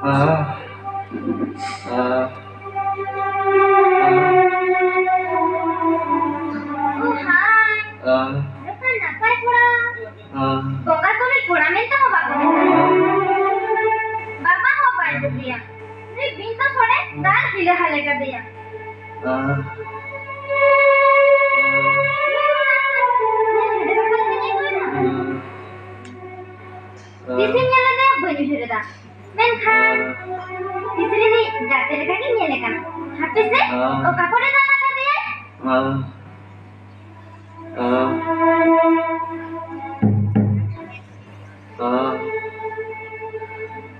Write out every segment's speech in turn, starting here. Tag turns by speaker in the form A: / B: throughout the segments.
A: Ah, ah,
B: Oh, hi.
A: ah,
B: Depan napai pura?
A: ah,
B: Bongkar tu ni pura minta mau bapak minta. Bapak mau bayar dia. Ni bintu sore dah hilang halang कर दिया.
A: ah,
B: Disini ada banyak cerita. Menkan, disini ni jatuh lagi ni lekan. Habis ni, oh kapur dah nak dia?
A: ah, ah, ah,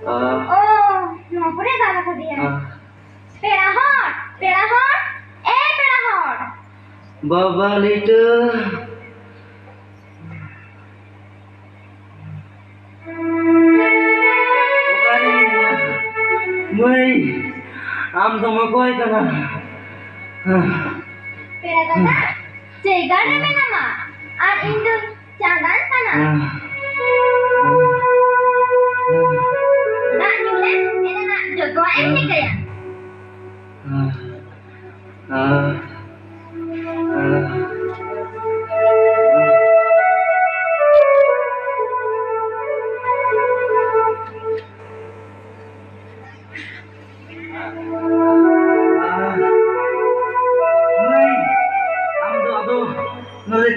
A: ah,
B: Oh, kapur dah nak dia.
A: ah.
B: Perahot, perahot, perahot.
A: Baba later. Mày, am तो मकोई कना.
B: Pera kata, cegar ni nama. Ar Indo jangan sana. Nak nyulen, ini nak jodoh ni kaya.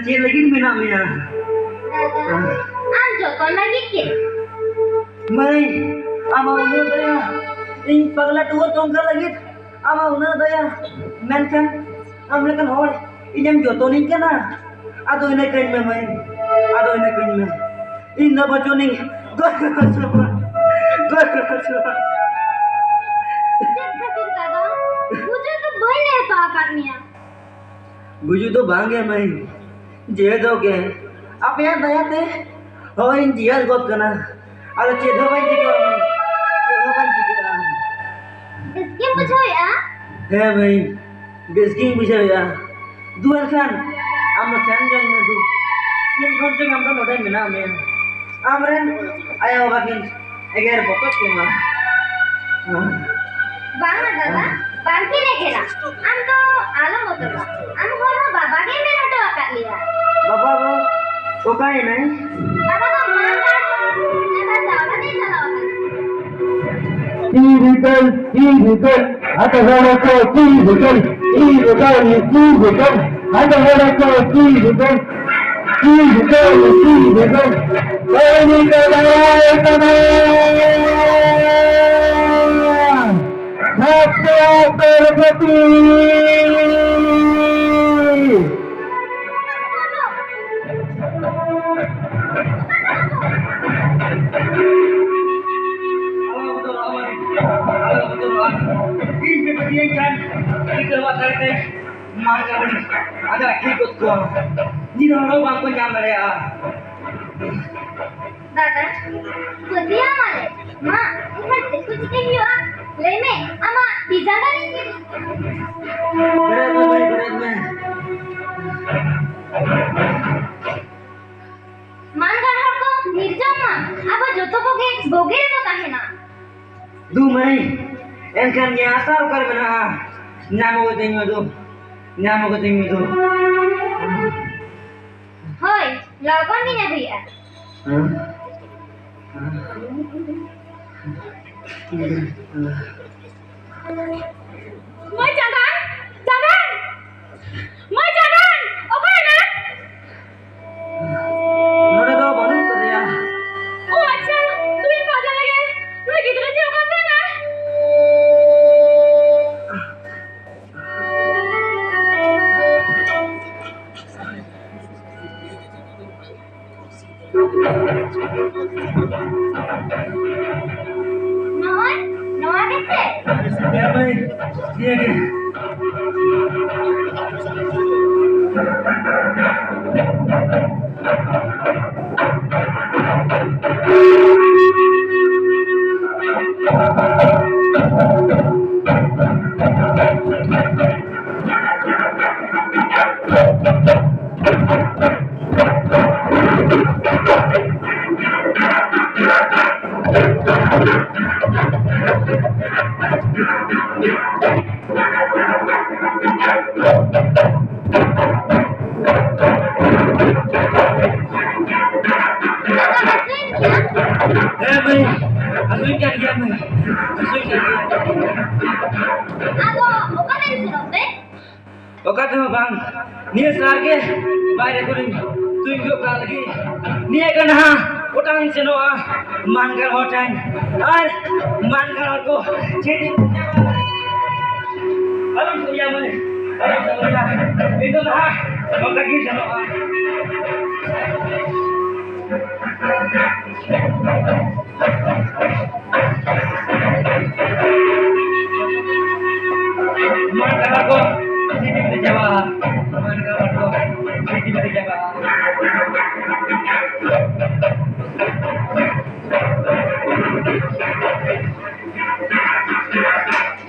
A: Cik lagi minat Mia.
B: Am jodoh lagi ke?
A: Mai, ama una daya. In pagla tuwa tongka lagi. Ama una daya. Menkan, am lekan hor. Inyam joto ning kana. Ado ina kain me mai. Ado ina kain me. In na bajo ning. Gor chua. Gor chua.
B: Cek khatir kada. Mujhe to boy ne to akarniya.
A: बुझू तो भांगे मैं जे दो के आप यार दया ते हो इन जियाल गोत कना अरे चेधो भाई जी के मैं चेधो भाई जी के
B: Iskim bujo ya?
A: है भाई बेस्किंग बुझे या दुआर खान हम चंजंग में दु तीन घंटे हम तो नोटे में ना मैं आमरन आया होगा कि अगर बकत के मां
B: Bang ada bang kini kira. Am to alam motor ba. Am kono baba ke me nato akak liya.
A: बाबा वो ओकाई नहीं
B: Baba to maan ka. Eba jawa ni jalawa.
C: Illegal, atagarato, illegal, atagarato, illegal,
B: Dada, kudia male. Ma, ikan kuci kehiwa. Leme, ama dijaga ni.
A: berat में
B: Man kan harko nirjama. Aba joto koge bogere to tahena.
A: दू मैं एनकन ये आसार कर बना नाम को तेम दो नाम को तेम दो
B: Hoy, lawan ni na huya. Moi jangan, jangan. Moi jangan. Okay na?
A: नोड़े दो बनू तो दिया
B: Oh, acha. Tumi kaja lage. Tumi gidre je okase na. Noy, noy kete.
A: ये भाई ये के Mày, asuin ka dia mày. Asuin ka dia.
B: Ako, oka din sirote?
A: Oka tuh bang, nia sarge, bayar kuring, tunjuk lagi. Nia kan ha, utang seno mangkal hotan, ar mangkal aku. Jadi, alam suya mày, alam suya. Itu ha, oka lagi seno mangkal aku. Sini di Jawa, mangkal aku. Sini di Jawa.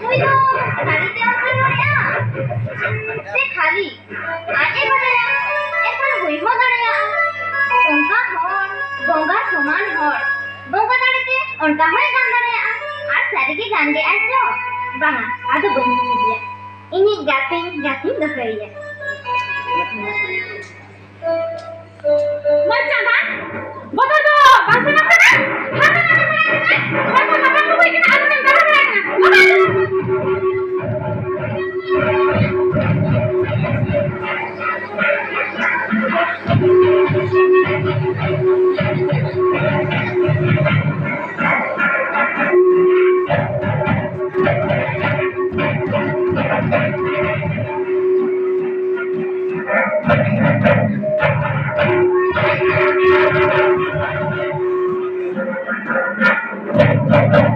B: Uy, no, খালি তে আছে নয়া সে খালি আগে বাড়ায়া এখন হইব দাঁড়ায়া অঙ্কা হর গঙ্গা সমান হর গঙ্গা দাঁড়াতে অন্টা হয়ে গান দাঁড়ায়া আর সারিকে গান গে আসো বাঙা আদো বন্ধু দিয়া ইনি গাতিং দফাইয়া মাচা না বদর দো বাসে না না হাতে না হাতে না তো কই কিনা আদো দাঁড়া না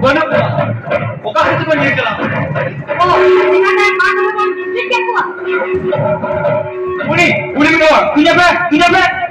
A: Mana gua? Oka itu kan dia kelam.
B: Oh, dengan mana pun dia kuat.
A: Uni, uni minum. Tidak ber.